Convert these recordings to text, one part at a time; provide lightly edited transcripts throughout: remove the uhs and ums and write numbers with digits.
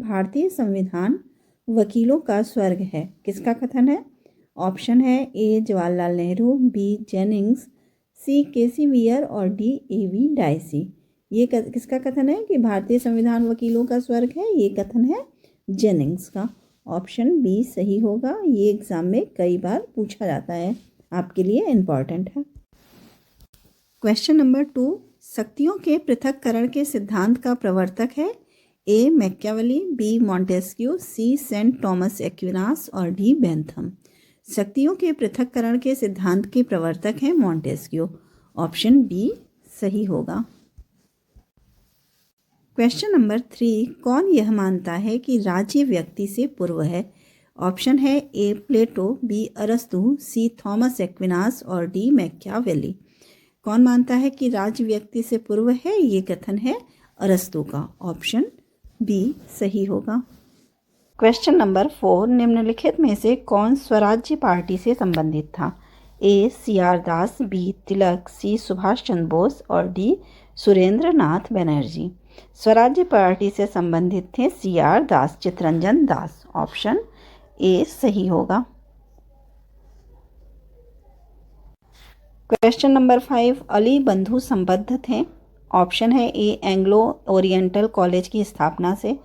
भारतीय संविधान वकीलों का स्वर्ग है, किसका कथन है? ऑप्शन है ए जवाहरलाल नेहरू, बी जेनिंग्स, सी केसी वियर और डी एवी डाइसी। ये किसका कथन है कि भारतीय संविधान वकीलों का स्वर्ग है? ये कथन है जेनिंग्स का। ऑप्शन बी सही होगा। ये एग्जाम में कई बार पूछा जाता है, आपके लिए इम्पॉर्टेंट है। क्वेश्चन नंबर 2, शक्तियों के पृथक्करण के सिद्धांत का प्रवर्तक है ए मैकियावेली, बी मॉन्टेस्क्यू, सी सेंट थॉमस एक्विनास और डी बेंथम। शक्तियों के पृथक्करण के सिद्धांत के प्रवर्तक हैं मॉन्टेस्क्यू। ऑप्शन बी सही होगा। क्वेश्चन नंबर 3, कौन यह मानता है कि राज्य व्यक्ति से पूर्व है? ऑप्शन है ए प्लेटो, बी अरस्तु, सी थॉमस एक्विनास और डी मैकियावेली। कौन मानता है कि राज्य व्यक्ति से पूर्व है? ये कथन है अरस्तु का। ऑप्शन बी सही होगा। क्वेश्चन नंबर 4, निम्नलिखित में से कौन स्वराज्य पार्टी से संबंधित था? ए सी आर दास, बी तिलक, सी सुभाष चंद्र बोस और डी सुरेंद्र नाथ बनर्जी। स्वराज्य पार्टी से संबंधित थे C R Das, Chittaranjan Das. Option A सही होगा। क्वेश्चन नंबर 5, अली बंधु संबद्ध थे। ऑप्शन है ए एंग्लो ओरिएंटल कॉलेज की स्थापना से,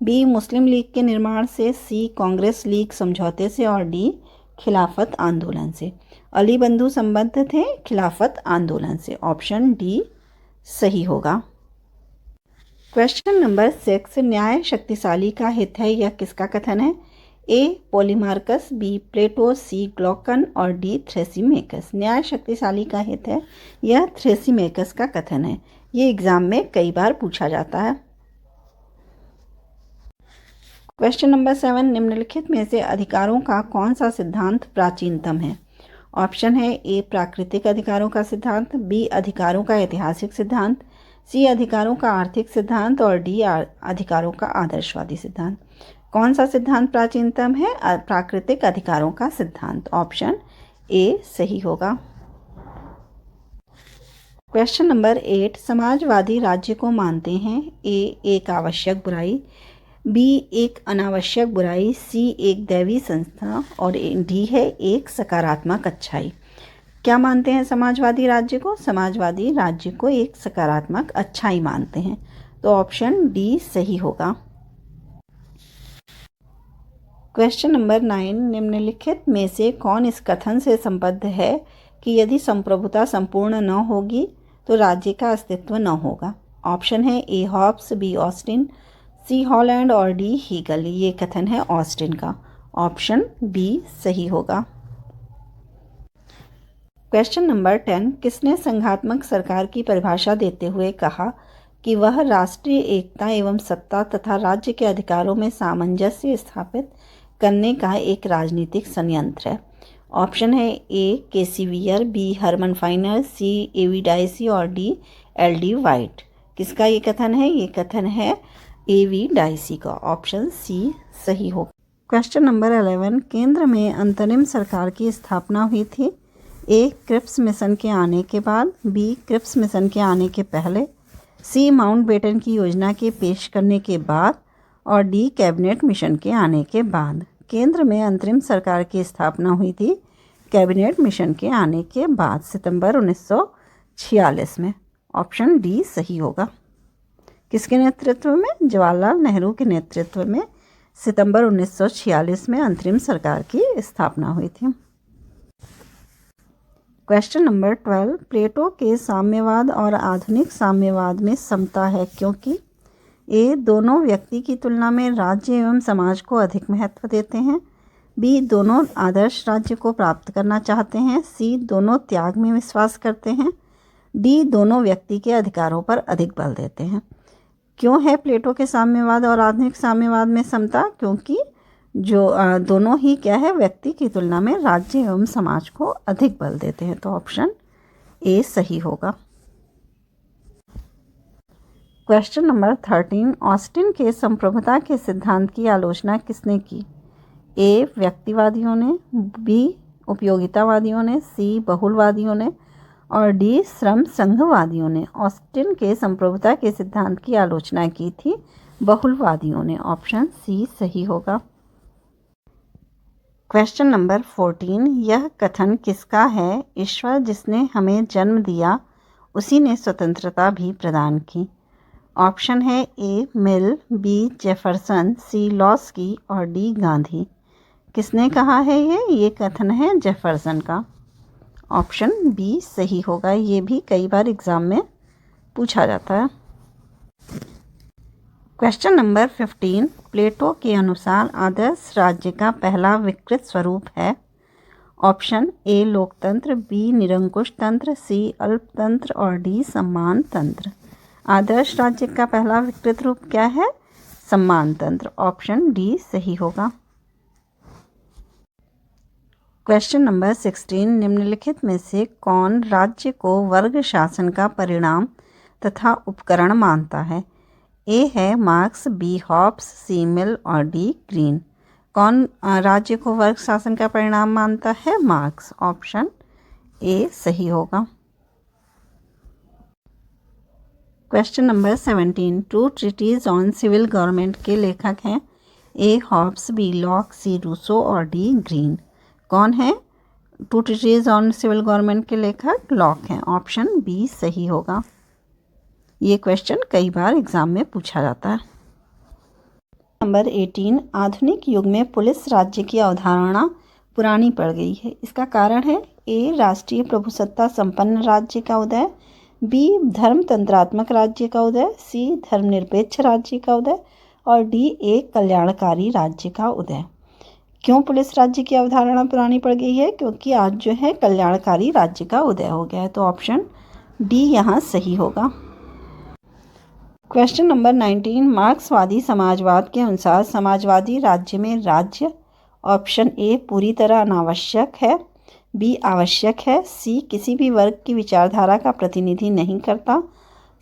बी मुस्लिम लीग के निर्माण से, सी कांग्रेस लीग समझौते से और डी खिलाफत आंदोलन से। अली बंधु संबद्ध थे खिलाफत आंदोलन से। ऑप्शन डी सही होगा। क्वेश्चन नंबर 6, न्याय शक्तिशाली का हित है, यह किसका कथन है? ए पॉलीमार्कस, बी प्लेटो, सी ग्लॉकन और डी थ्रेसिमेकस। न्याय शक्तिशाली का हित है, यह थ्रेसिमेकस का कथन है। ये एग्जाम में कई बार पूछा जाता है। क्वेश्चन नंबर 7, निम्नलिखित में से अधिकारों का कौन सा सिद्धांत प्राचीनतम है? ऑप्शन है ए प्राकृतिक अधिकारों का सिद्धांत, बी अधिकारों का ऐतिहासिक सिद्धांत, सी अधिकारों का आर्थिक सिद्धांत और डी अधिकारों का आदर्शवादी सिद्धांत। कौन सा सिद्धांत प्राचीनतम है? प्राकृतिक अधिकारों का सिद्धांत। ऑप्शन ए सही होगा। क्वेश्चन नंबर 8, समाजवादी राज्य को मानते हैं ए एक आवश्यक बुराई, बी एक अनावश्यक बुराई, सी एक दैवी संस्था और डी है एक सकारात्मक अच्छाई। क्या मानते हैं समाजवादी राज्य को? समाजवादी राज्य को एक सकारात्मक अच्छाई मानते हैं। तो ऑप्शन डी सही होगा। क्वेश्चन नंबर 9, निम्नलिखित में से कौन इस कथन से संबद्ध है कि यदि संप्रभुता संपूर्ण न होगी तो राज्य का अस्तित्व न होगा? ऑप्शन है ए हॉब्स, बी ऑस्टिन, सी हॉलैंड और डी हीगल। ये कथन है ऑस्टिन का। ऑप्शन बी सही होगा। क्वेश्चन नंबर 10, किसने संघात्मक सरकार की परिभाषा देते हुए कहा कि वह राष्ट्रीय एकता एवं सत्ता तथा राज्य के अधिकारों में सामंजस्य स्थापित करने का एक राजनीतिक संयंत्र है? ऑप्शन है ए केसी वियर, बी हरमन फाइनर, सी एवी डाइसी और डी एल डी वाइट। किसका ये कथन है? ये कथन है एवी डाइसी का। ऑप्शन सी सही होगा। क्वेश्चन नंबर 11, केंद्र में अंतरिम सरकार की स्थापना हुई थी ए क्रिप्स मिशन के आने के बाद, बी क्रिप्स मिशन के आने के पहले, सी माउंटबेटन की योजना के पेश करने के बाद और डी कैबिनेट मिशन के आने के बाद। केंद्र में अंतरिम सरकार की स्थापना हुई थी कैबिनेट मिशन के आने के बाद, सितंबर 1946 में। ऑप्शन डी सही होगा। किसके नेतृत्व में? जवाहरलाल नेहरू के नेतृत्व में सितंबर 1946 में अंतरिम सरकार की स्थापना हुई थी। क्वेश्चन नंबर 12, प्लेटो के साम्यवाद और आधुनिक साम्यवाद में समता है क्योंकि ए दोनों व्यक्ति की तुलना में राज्य एवं समाज को अधिक महत्व देते हैं, बी दोनों आदर्श राज्य को प्राप्त करना चाहते हैं, सी दोनों त्याग में विश्वास करते हैं, डी दोनों व्यक्ति के अधिकारों पर अधिक बल देते हैं। क्यों है प्लेटो के साम्यवाद और आधुनिक साम्यवाद में समता? क्योंकि जो दोनों ही क्या है, व्यक्ति की तुलना में राज्य एवं समाज को अधिक बल देते हैं। तो ऑप्शन ए सही होगा। क्वेश्चन नंबर 13, ऑस्टिन के संप्रभुता के सिद्धांत की आलोचना किसने की? ए व्यक्तिवादियों ने, बी उपयोगितावादियों ने, सी बहुलवादियों ने और डी श्रम संघवादियों ने। ऑस्टिन के संप्रभुता के सिद्धांत की आलोचना की थी बहुलवादियों ने। ऑप्शन सी सही होगा। क्वेश्चन नंबर 14, यह कथन किसका है? ईश्वर जिसने हमें जन्म दिया उसी ने स्वतंत्रता भी प्रदान की। ऑप्शन है ए मिल, बी जेफरसन, सी लॉस्की और डी गांधी। किसने कहा है ये कथन है जेफरसन का। ऑप्शन बी सही होगा। ये भी कई बार एग्जाम में पूछा जाता है। क्वेश्चन नंबर 15, प्लेटो के अनुसार आदर्श राज्य का पहला विकृत स्वरूप है। ऑप्शन ए लोकतंत्र, बी निरंकुश तंत्र, सी अल्पतंत्र और डी सम्मान तंत्र। आदर्श राज्य का पहला विकृत रूप क्या है? सम्मान तंत्र। ऑप्शन डी सही होगा। क्वेश्चन नंबर 16, निम्नलिखित में से कौन राज्य को वर्ग शासन का परिणाम तथा उपकरण मानता है? ए है मार्क्स, बी हॉब्स, सी मिल और डी ग्रीन। कौन राज्य को वर्ग शासन का परिणाम मानता है? मार्क्स। ऑप्शन ए सही होगा। Question number 17, two treatises on civil government के लेखक हैं A Hobbes, B Locke, C Rousseau और डी ग्रीन। कौन है two treatises on civil government के लेखक? लॉक हैं। ऑप्शन बी सही होगा। ये क्वेश्चन कई बार एग्जाम में पूछा जाता है। नंबर 18, आधुनिक युग में पुलिस राज्य की अवधारणा पुरानी पड़ गई है। इसका कारण है ए राष्ट्रीय प्रभुसत्ता संपन्न राज्य का उदय, बी धर्मतंत्रात्मक राज्य का उदय, सी धर्मनिरपेक्ष राज्य का उदय और डी एक कल्याणकारी राज्य का उदय। क्यों पुलिस राज्य की अवधारणा पुरानी पड़ गई है? क्योंकि आज जो है कल्याणकारी राज्य का उदय हो गया है। तो ऑप्शन डी यहाँ सही होगा। क्वेश्चन नंबर 19, मार्क्सवादी समाजवाद के अनुसार समाजवादी राज्य में राज्य ऑप्शन ए पूरी तरह अनावश्यक है, बी आवश्यक है, सी किसी भी वर्ग की विचारधारा का प्रतिनिधि नहीं करता,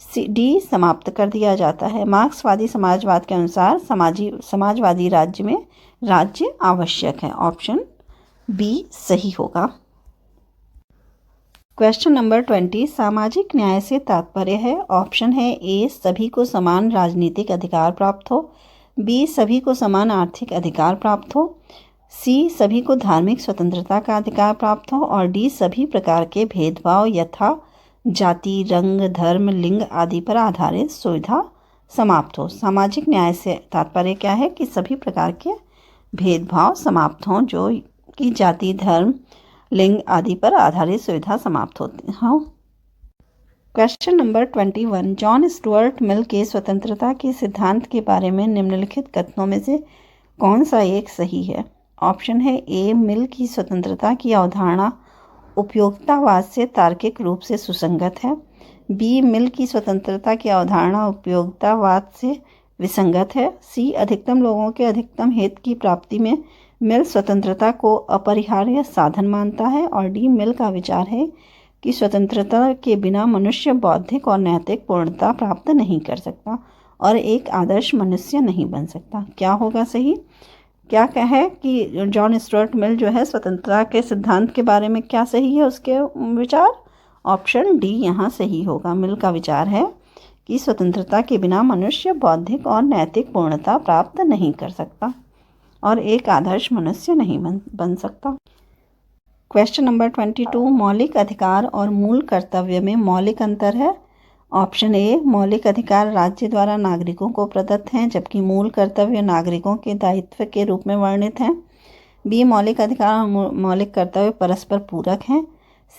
सी डी समाप्त कर दिया जाता है। मार्क्सवादी समाजवाद के अनुसार समाजवादी राज्य में राज्य आवश्यक है। ऑप्शन बी सही होगा। क्वेश्चन नंबर 20, सामाजिक न्याय से तात्पर्य है। ऑप्शन है ए सभी को समान राजनीतिक अधिकार प्राप्त हो, बी सभी को समान आर्थिक अधिकार प्राप्त हो, सी सभी को धार्मिक स्वतंत्रता का अधिकार प्राप्त हो और डी सभी प्रकार के भेदभाव यथा जाति, रंग, धर्म, लिंग आदि पर आधारित सुविधा समाप्त हो। सामाजिक न्याय से तात्पर्य क्या है? कि सभी प्रकार के भेदभाव समाप्त हों, जो कि जाति, धर्म, लिंग आदि पर आधारित सुविधा समाप्त होती हो। Question number 21, John Stuart Mill के स्वतंत्रता के सिद्धांत के बारे में निम्नलिखित कथनों में से कौन सा एक सही है? ऑप्शन है ए मिल की स्वतंत्रता की अवधारणा उपयोगितावाद से तार्किक रूप से सुसंगत है, बी मिल की स्वतंत्रता की अवधारणा उपयोगितावाद से विसंगत है, सी अधिकतम लोगों के अधिकतम हित की प्राप्ति में मिल स्वतंत्रता को अपरिहार्य साधन मानता है और डी मिल का विचार है कि स्वतंत्रता के बिना मनुष्य बौद्धिक और नैतिक पूर्णता प्राप्त नहीं कर सकता और एक आदर्श मनुष्य नहीं बन सकता। क्या होगा सही? क्या है कि जॉन स्टुअर्ट मिल जो है स्वतंत्रता के सिद्धांत के बारे में क्या सही है उसके विचार? ऑप्शन डी यहाँ सही होगा। मिल का विचार है कि स्वतंत्रता के बिना मनुष्य बौद्धिक और नैतिक पूर्णता प्राप्त नहीं कर सकता और एक आदर्श मनुष्य नहीं बन सकता। क्वेश्चन नंबर 22, मौलिक अधिकार और मूल कर्तव्य में मौलिक अंतर है। ऑप्शन ए मौलिक अधिकार राज्य द्वारा नागरिकों को प्रदत्त हैं जबकि मूल कर्तव्य नागरिकों के दायित्व के रूप में वर्णित हैं, बी मौलिक अधिकार और मौलिक कर्तव्य परस्पर पूरक हैं,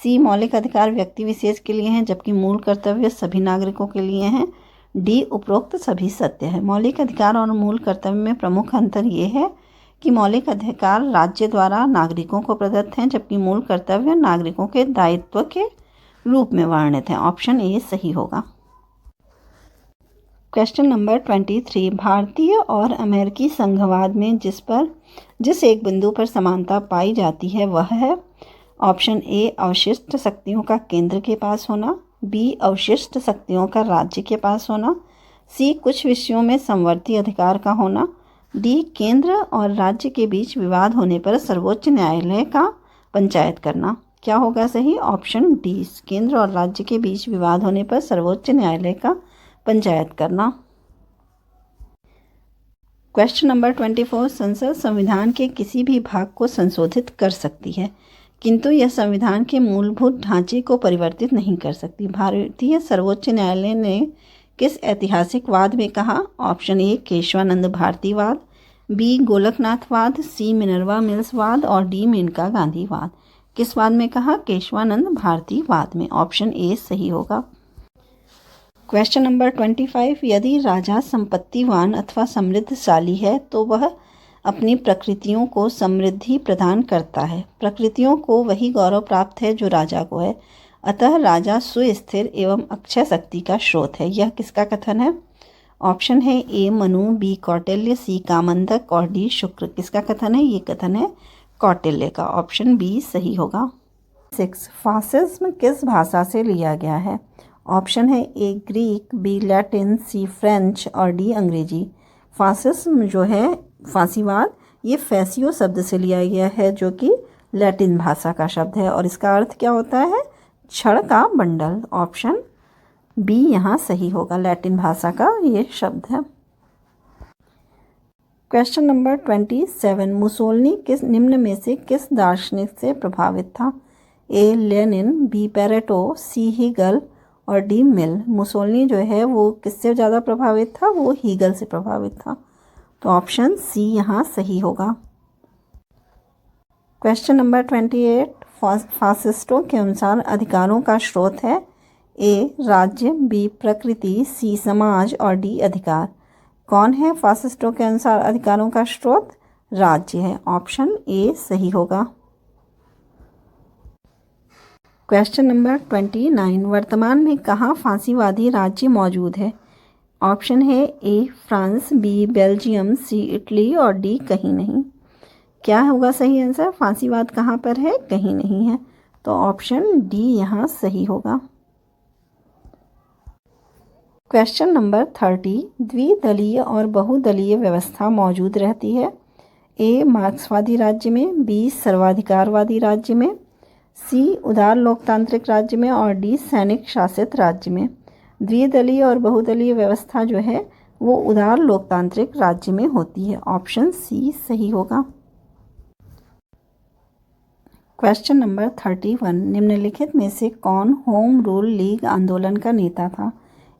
सी मौलिक अधिकार व्यक्ति विशेष के लिए हैं जबकि मूल कर्तव्य सभी नागरिकों के लिए हैं, डी उपरोक्त सभी सत्य है। मौलिक अधिकार और मूल कर्तव्य में प्रमुख अंतर ये है कि मौलिक अधिकार राज्य द्वारा नागरिकों को प्रदत्त हैं जबकि मूल कर्तव्य नागरिकों के दायित्व के रूप में वर्णित हैं। ऑप्शन ए सही होगा। क्वेश्चन नंबर 23, भारतीय और अमेरिकी संघवाद में जिस एक बिंदु पर समानता पाई जाती है वह है। ऑप्शन ए अवशिष्ट शक्तियों का केंद्र के पास होना, बी अवशिष्ट शक्तियों का राज्य के पास होना, सी कुछ विषयों में समवर्ती अधिकार का होना, डी केंद्र और राज्य के बीच विवाद होने पर सर्वोच्च न्यायालय का पंचायत करना। क्या होगा सही? ऑप्शन डी केंद्र और राज्य के बीच विवाद होने पर सर्वोच्च न्यायालय का पंचायत करना। क्वेश्चन नंबर 24, संसद संविधान के किसी भी भाग को संशोधित कर सकती है, किंतु यह संविधान के मूलभूत ढांचे को परिवर्तित नहीं कर सकती। भारतीय सर्वोच्च न्यायालय ने किस ऐतिहासिक वाद में कहा? ऑप्शन ए केशवानंद भारतीवाद, बी गोलकनाथवाद, सी मिनर्वा मिल्स वाद और डी मेनका गांधी वाद। किस वाद में कहा? केशवानंद भारतीवाद में। ऑप्शन ए सही होगा। क्वेश्चन नंबर 25, यदि राजा संपत्तिवान अथवा समृद्धशाली है तो वह अपनी प्रकृतियों को समृद्धि प्रदान करता है। प्रकृतियों को वही गौरव प्राप्त है जो राजा को है, अतः राजा सुस्थिर एवं अक्षय शक्ति का स्रोत है। यह किसका कथन है? ऑप्शन है ए मनु, बी कौटिल्य, सी कामंदक और डी शुक्र। किसका कथन है? ये कथन है कौटिल्य का। ऑप्शन बी सही होगा। 6, फासिज्म किस भाषा से लिया गया है? ऑप्शन है ए ग्रीक, बी लैटिन, सी फ्रेंच और डी अंग्रेजी। फासिज्म जो है, फांसीवाद, ये फैसियो शब्द से लिया गया है जो कि लैटिन भाषा का शब्द है और इसका अर्थ क्या होता है? छड़ का बंडल। ऑप्शन बी यहाँ सही होगा, लैटिन भाषा का ये शब्द है। क्वेश्चन नंबर 27, मुसोलिनी किस निम्न में से किस दार्शनिक से प्रभावित था? A Lenin, B Pareto, C Hegel और डी मिल। मुसोलिनी जो है वो किससे ज़्यादा प्रभावित था? वो हीगल से प्रभावित था, तो ऑप्शन सी यहाँ सही होगा। क्वेश्चन नंबर 28, फासिस्टों के अनुसार अधिकारों का स्रोत है? ए राज्य, बी प्रकृति, सी समाज और डी अधिकार। कौन है फासिस्टों के अनुसार अधिकारों का स्रोत? राज्य है। ऑप्शन ए सही होगा। क्वेश्चन नंबर 29, वर्तमान में कहाँ फांसीवादी राज्य मौजूद है? ऑप्शन है A France, B Belgium, C Italy और डी कहीं नहीं। क्या होगा सही आंसर? फांसीवाद कहाँ पर है? कहीं नहीं है, तो ऑप्शन डी यहाँ सही होगा। क्वेश्चन नंबर 30, द्विदलीय और बहुदलीय व्यवस्था मौजूद रहती है? ए मार्क्सवादी राज्य में, बी सर्वाधिकारवादी राज्य में, सी उदार लोकतांत्रिक राज्य में और डी सैनिक शासित राज्य में। द्विदलीय और बहुदलीय व्यवस्था जो है वो उदार लोकतांत्रिक राज्य में होती है। ऑप्शन सी सही होगा। क्वेश्चन नंबर 31, निम्नलिखित में से कौन होम रूल लीग आंदोलन का नेता था?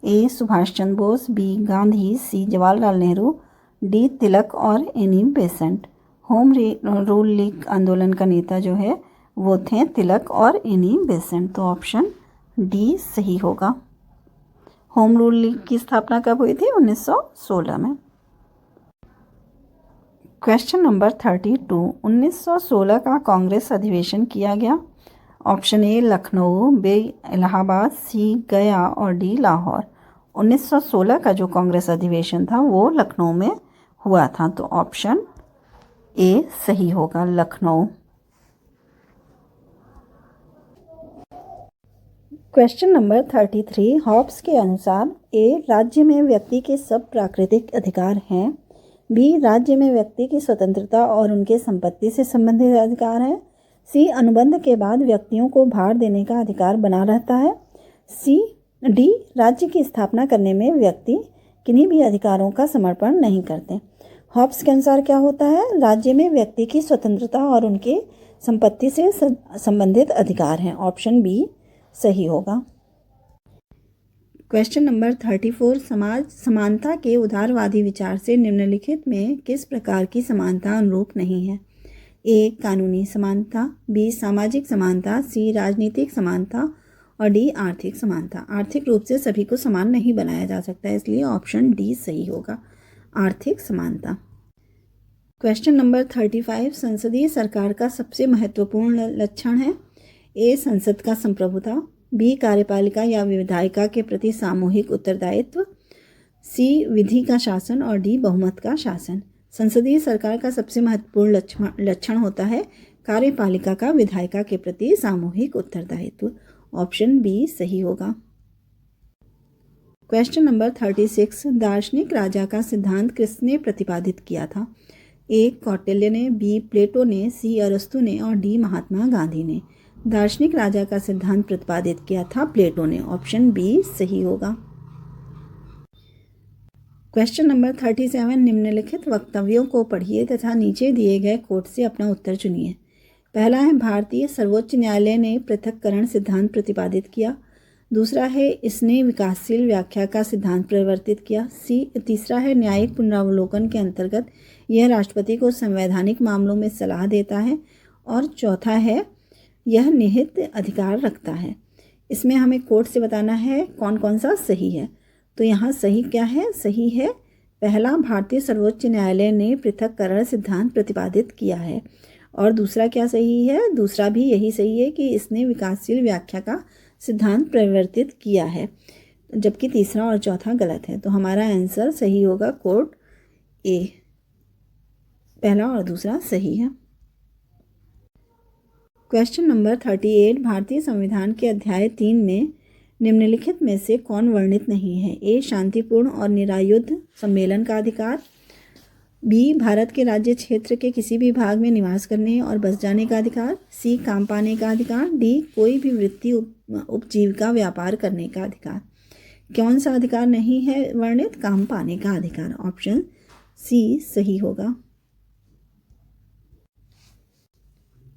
ए सुभाष चंद्र बोस, बी गांधी, सी जवाहरलाल नेहरू, डी तिलक और Annie Besant. Home rule league आंदोलन का नेता जो है वो थे तिलक और एनी बेसेंट, तो ऑप्शन डी सही होगा। होम रूल लीग की स्थापना कब हुई थी? 1916 में। क्वेश्चन नंबर 32, 1916 का कांग्रेस अधिवेशन किया गया? Option A Lucknow, B Allahabad, C Gaya और डी लाहौर। 1916 का जो कांग्रेस अधिवेशन था वो लखनऊ में हुआ था, तो ऑप्शन ए सही होगा, लखनऊ। क्वेश्चन नंबर 33, हॉब्स के अनुसार ए राज्य में व्यक्ति के सब प्राकृतिक अधिकार हैं, बी राज्य में व्यक्ति की स्वतंत्रता और उनके संपत्ति से संबंधित अधिकार हैं, सी अनुबंध के बाद व्यक्तियों को भार देने का अधिकार बना रहता है, डी राज्य की स्थापना करने में व्यक्ति किन्हीं भी अधिकारों का समर्पण नहीं करते। हॉब्स के अनुसार क्या होता है? राज्य में व्यक्ति की स्वतंत्रता और उनके संपत्ति से संबंधित अधिकार हैं। ऑप्शन बी सही होगा। क्वेश्चन नंबर 34, समाज समानता के उदारवादी विचार से निम्नलिखित में किस प्रकार की समानता अनुरूप नहीं है? ए कानूनी समानता, बी सामाजिक समानता, सी राजनीतिक समानता और डी आर्थिक समानता। आर्थिक रूप से सभी को समान नहीं बनाया जा सकता है, इसलिए ऑप्शन डी सही होगा, आर्थिक समानता। क्वेश्चन नंबर 35, संसदीय सरकार का सबसे महत्वपूर्ण लक्षण है? ए संसद का संप्रभुता, बी कार्यपालिका या विधायिका के प्रति सामूहिक उत्तरदायित्व, सी विधि का शासन और डी बहुमत का शासन। संसदीय सरकार का सबसे महत्वपूर्ण लक्षण होता है कार्यपालिका का विधायिका के प्रति सामूहिक उत्तरदायित्व। ऑप्शन बी सही होगा। क्वेश्चन नंबर 36, दार्शनिक राजा का सिद्धांत किसने प्रतिपादित किया था? ए कौटिल्य ने, बी प्लेटो ने, सी अरस्तु ने और डी महात्मा गांधी ने। दार्शनिक राजा का सिद्धांत प्रतिपादित किया था प्लेटो ने। ऑप्शन बी सही होगा। क्वेश्चन नंबर 37, निम्नलिखित वक्तव्यों को पढ़िए तथा नीचे दिए गए कोट से अपना उत्तर चुनिए। पहला है, भारतीय सर्वोच्च न्यायालय ने पृथक्करण सिद्धांत प्रतिपादित किया। दूसरा है, इसने विकासशील व्याख्या का सिद्धांत प्रवर्तित किया। तीसरा है, न्यायिक पुनरावलोकन के अंतर्गत यह राष्ट्रपति को संवैधानिक मामलों में सलाह देता है। और चौथा है, यह निहित अधिकार रखता है। इसमें हमें कोट से बताना है कौन कौन सा सही है। तो यहाँ सही क्या है? सही है पहला, भारतीय सर्वोच्च न्यायालय ने पृथक्करण सिद्धांत प्रतिपादित किया है। और दूसरा क्या सही है? दूसरा भी यही सही है कि इसने विकासशील व्याख्या का सिद्धांत प्रवर्तित किया है, जबकि तीसरा और चौथा गलत है। तो हमारा आंसर सही होगा कोट ए, पहला और दूसरा सही है। क्वेश्चन नंबर 38, भारतीय संविधान के अध्याय 3 में निम्नलिखित में से कौन वर्णित नहीं है? ए, शांतिपूर्ण और निरायुध सम्मेलन का अधिकार। बी, भारत के राज्य क्षेत्र के किसी भी भाग में निवास करने और बस जाने का अधिकार। सी, काम पाने का अधिकार। डी, कोई भी वृत्ति उपजीविका व्यापार करने का अधिकार। कौन सा अधिकार नहीं है वर्णित? काम पाने का अधिकार। ऑप्शन सी सही होगा।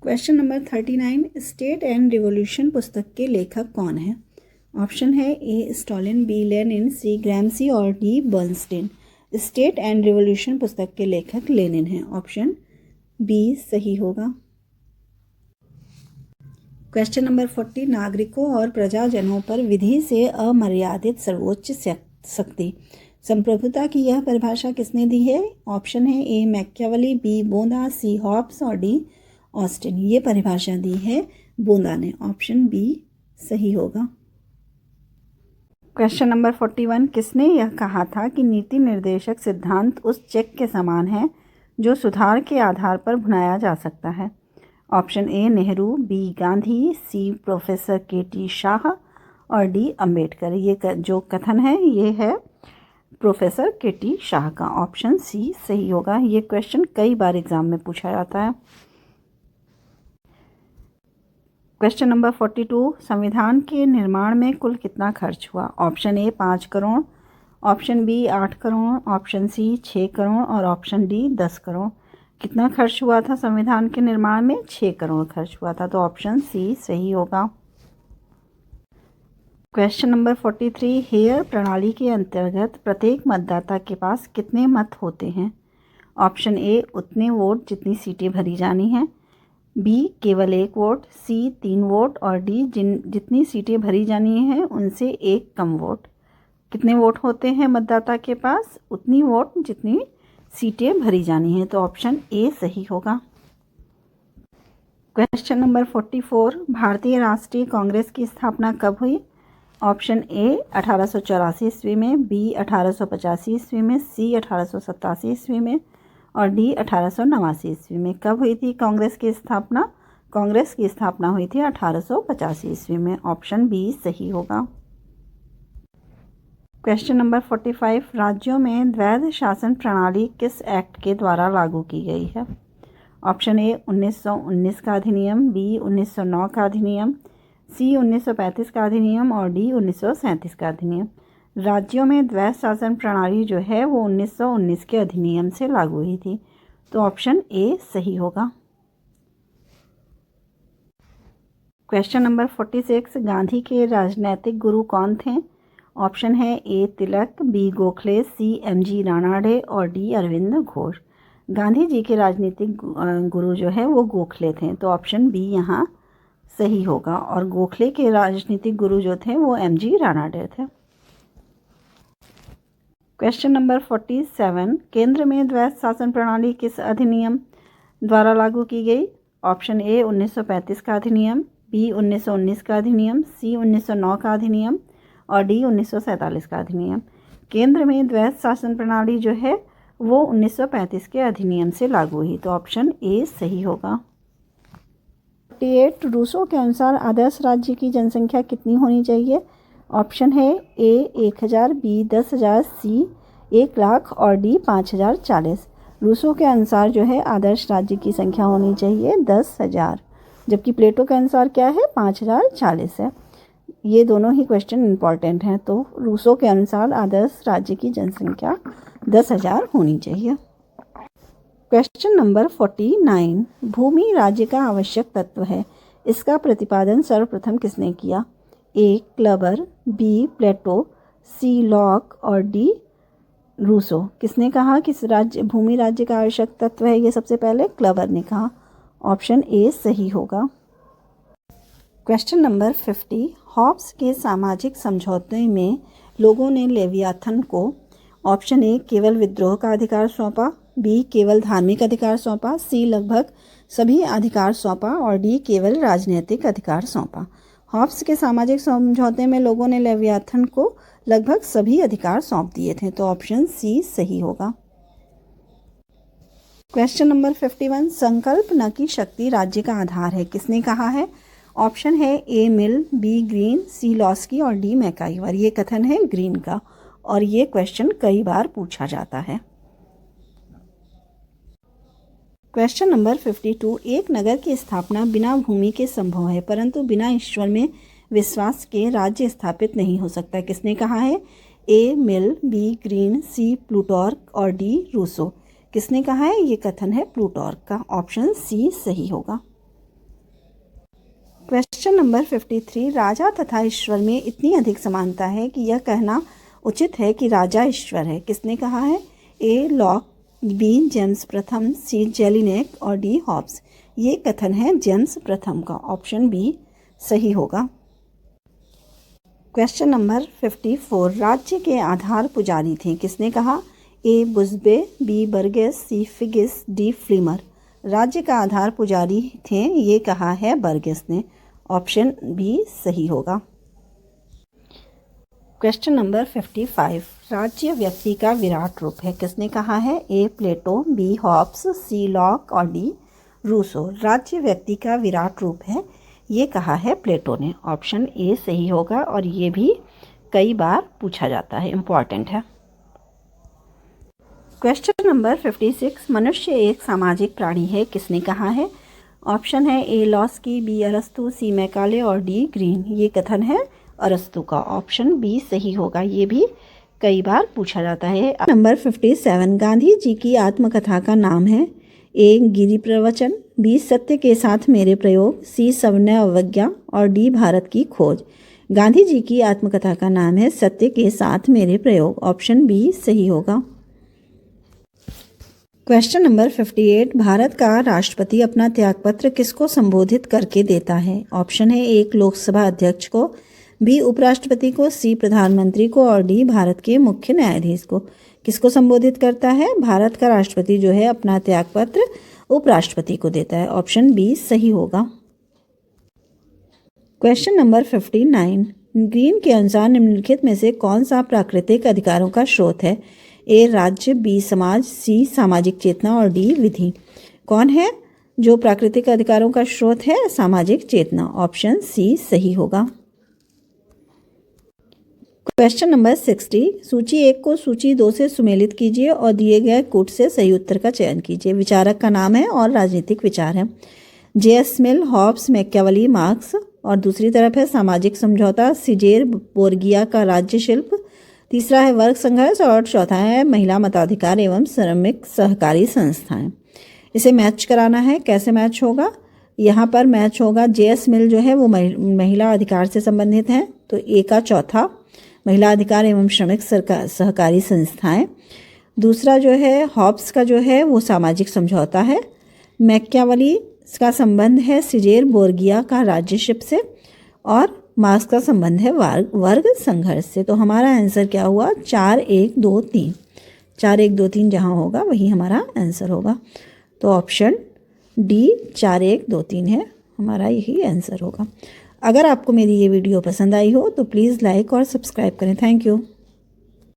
Question number 39, state and revolution पुस्तक के लेखक कौन है? ऑप्शन है ए, स्टालिन, बी, लेनिन, सी, ग्राम्सी और D, Bernstein. State and revolution पुस्तक के लेखक लेनिन हैं। ऑप्शन बी सही होगा। क्वेश्चन नंबर 40, नागरिकों और प्रजाजनों पर विधि से अमर्यादित सर्वोच्च शक्ति संप्रभुता की यह परिभाषा किसने दी है? ऑप्शन है ए, मैकियावेली, बी, बोंदा, सी, हॉब्स और डी, ऑस्टिन। ये परिभाषा दी है बोंदा ने। ऑप्शन बी सही होगा। क्वेश्चन नंबर 41, किसने यह कहा था कि नीति निर्देशक सिद्धांत उस चेक के समान है जो सुधार के आधार पर भुनाया जा सकता है? Option A, Nehru, B, Gandhi, C, professor K T. Shah और डी, अंबेडकर। ये जो कथन है ये है प्रोफेसर के.टी. शाह का। ऑप्शन सी सही होगा। ये क्वेश्चन कई बार एग्जाम में पूछा जाता है। क्वेश्चन नंबर 42, संविधान के निर्माण में कुल कितना खर्च हुआ? Option A 5 crore, option B 8 crore, option C 6 crore और ऑप्शन डी 10 करोड़। कितना खर्च हुआ था संविधान के निर्माण में? 6 करोड़ खर्च हुआ था। तो ऑप्शन सी सही होगा। क्वेश्चन नंबर 43, हेयर प्रणाली के अंतर्गत प्रत्येक मतदाता के पास कितने मत होते हैं? ऑप्शन ए, उतने वोट जितनी सीटें भरी जानी हैं। बी, केवल 1 वोट। सी, 3 वोट और डी, जितनी सीटें भरी जानी हैं उनसे 1 कम वोट। कितने वोट होते हैं मतदाता के पास? उतनी वोट जितनी सीटें भरी जानी हैं। तो ऑप्शन ए सही होगा। क्वेश्चन नंबर 44, भारतीय राष्ट्रीय कांग्रेस की स्थापना कब हुई? ऑप्शन ए 1884 ईस्वी में, बी 1885 ईस्वी में, सी 1887 ईस्वी में और डी 1889 ईस्वी में। कब हुई थी कांग्रेस की स्थापना? कांग्रेस की स्थापना हुई थी 1885 ईस्वी में। ऑप्शन बी सही होगा। क्वेश्चन नंबर 45, राज्यों में द्वैध शासन प्रणाली किस एक्ट के द्वारा लागू की गई है? ऑप्शन ए 1919 का अधिनियम, बी 1909 का अधिनियम, सी 1935 का अधिनियम और डी 1937 का अधिनियम। राज्यों में द्वैध शासन प्रणाली जो है वो 1919 के अधिनियम से लागू हुई थी। तो ऑप्शन ए सही होगा। क्वेश्चन नंबर 46, गांधी के राजनैतिक गुरु कौन थे? ऑप्शन है ए तिलक, बी गोखले, सी एम.जी. रानाडे और डी अरविंद घोष। गांधी जी के राजनीतिक गुरु जो है वो गोखले थे। तो ऑप्शन बी यहाँ सही होगा। और गोखले के राजनीतिक गुरु जो थे वो एम.जी. रानाडे थे। क्वेश्चन नंबर 47, केंद्र में द्वैध शासन प्रणाली किस अधिनियम द्वारा लागू की गई? ऑप्शन ए 1935 का अधिनियम, बी 1919 का अधिनियम, सी 1909 का अधिनियम और डी 1947 का अधिनियम। केंद्र में द्वैध शासन प्रणाली जो है वो 1935 के अधिनियम से लागू हुई। तो ऑप्शन ए सही होगा। 48, रूसो के अनुसार आदर्श राज्य की जनसंख्या कितनी होनी चाहिए? ऑप्शन है ए 1000, बी 10,000, सी 1 लाख और डी 5040। रूसो के अनुसार जो है आदर्श राज्य की संख्या होनी चाहिए 10,000, जबकि प्लेटो के अनुसार क्या है 5040 है। ये दोनों ही क्वेश्चन इंपॉर्टेंट हैं। तो रूसो के अनुसार आदर्श राज्य की जनसंख्या 10,000 होनी चाहिए। क्वेश्चन नंबर 49, भूमि राज्य का आवश्यक तत्व है, इसका प्रतिपादन सर्वप्रथम किसने किया? ए क्लबर, बी प्लेटो, सी लॉक और डी रूसो। किसने कहा कि भूमि राज्य का आवश्यक तत्व है? ये सबसे पहले क्लबर ने कहा। ऑप्शन ए सही होगा। क्वेश्चन नंबर 50, हॉब्स के सामाजिक समझौते में लोगों ने लेवियाथन को ऑप्शन ए केवल विद्रोह का अधिकार सौंपा, बी केवल धार्मिक अधिकार सौंपा, सी लगभग सभी अधिकार सौंपा और डी केवल राजनीतिक अधिकार सौंपा। हॉब्स के सामाजिक समझौते में लोगों ने लेवियाथन को लगभग सभी अधिकार सौंप दिए थे, तो ऑप्शन सी सही होगा। क्वेश्चन नंबर 51, संकल्प न की शक्ति राज्य का आधार है, किसने कहा है? ऑप्शन है ए मिल, बी ग्रीन, सी लॉस्की और डी मैकाइवर। ये कथन है ग्रीन का और ये क्वेश्चन कई बार पूछा जाता है। क्वेश्चन नंबर 52, एक नगर की स्थापना बिना भूमि के संभव है, परंतु बिना ईश्वर में विश्वास के राज्य स्थापित नहीं हो सकता, किसने कहा है? ए मिल, बी ग्रीन, सी प्लूटार्क और डी रूसो। किसने कहा है? ये कथन है प्लूटार्क का। ऑप्शन सी सही होगा। क्वेश्चन नंबर 53, राजा तथा ईश्वर में इतनी अधिक समानता है कि यह कहना उचित है कि राजा ईश्वर है, किसने कहा है? ए लॉक, बी जेम्स प्रथम, सी जेलिनेक और डी हॉब्स। ये कथन है जेम्स प्रथम का। ऑप्शन बी सही होगा। क्वेश्चन नंबर 54, राज्य के आधार पुजारी थे, किसने कहा? ए बुज़बे, बी बर्गेस, सी फिगिस, डी फ्लीमर। राज्य का आधार पुजारी थे, ये कहा है बर्गेस ने। ऑप्शन बी सही होगा। क्वेश्चन नंबर 55, राज्य व्यक्ति का विराट रूप है, किसने कहा है? ए प्लेटो, बी हॉब्स, सी लॉक और डी रूसो। राज्य व्यक्ति का विराट रूप है, ये कहा है प्लेटो ने। ऑप्शन ए सही होगा और ये भी कई बार पूछा जाता है, इम्पॉर्टेंट है। क्वेश्चन नंबर 56, मनुष्य एक सामाजिक प्राणी है, किसने कहा है? ऑप्शन है ए लॉस्की, बी अरस्तु, सी मैकाले और डी ग्रीन। ये कथन है अरस्तु का। ऑप्शन बी सही होगा, ये भी कई बार पूछा जाता है। नंबर 57, गांधी जी की आत्मकथा का नाम है? ए गिरि प्रवचन, बी सत्य के साथ मेरे प्रयोग, सी सविनय अवज्ञा और डी भारत की खोज। गांधी जी की आत्मकथा का नाम है सत्य के साथ मेरे प्रयोग। ऑप्शन बी सही होगा। क्वेश्चन नंबर 58, भारत का राष्ट्रपति अपना त्यागपत्र किसको संबोधित करके देता है? ऑप्शन है एक लोकसभा अध्यक्ष को, बी उपराष्ट्रपति को, सी प्रधानमंत्री को और डी भारत के मुख्य न्यायाधीश को। किसको संबोधित करता है? भारत का राष्ट्रपति जो है अपना त्यागपत्र उपराष्ट्रपति को देता है। ऑप्शन बी सही होगा। क्वेश्चन नंबर 59, ग्रीन के अनुसार निम्नलिखित में से कौन सा प्राकृतिक अधिकारों का स्रोत है? ए राज्य, बी समाज, सी सामाजिक चेतना और डी विधि। कौन है जो प्राकृतिक अधिकारों का स्रोत है? सामाजिक चेतना। ऑप्शन सी सही होगा। क्वेश्चन नंबर 60, सूची 1 को सूची 2 से सुमेलित कीजिए और दिए गए कूट से सही उत्तर का चयन कीजिए। विचारक का नाम है और राजनीतिक विचार है। जे.एस. मिल, हॉब्स, मैकियावेली, मार्क्स और दूसरी तरफ है सामाजिक समझौता, सीजेर बोर्गिया का राज्य शिल्प, तीसरा है वर्ग संघर्ष और चौथा है महिला मताधिकार एवं श्रमिक सहकारी संस्थाएं। इसे मैच कराना है। कैसे मैच होगा? यहाँ पर मैच होगा, जे.एस. मिल जो है वो महिला अधिकार से संबंधित है, तो ए का चौथा महिला अधिकार एवं श्रमिक सहकारी संस्थाएं। दूसरा जो है हॉब्स का जो है वो सामाजिक समझौता है। मैकियावेली का संबंध है सीजेर बोर्गिया का राज्यशिप से और मार्क्स का संबंध है वर्ग संघर्ष से। तो हमारा आंसर क्या हुआ? 4 1 2 3। 4 1 2 3 जहाँ होगा वही हमारा आंसर होगा। तो ऑप्शन डी 4 1 2 3 है, हमारा यही आंसर होगा। अगर आपको मेरी ये वीडियो पसंद आई हो तो प्लीज़ लाइक और सब्सक्राइब करें। Thank you.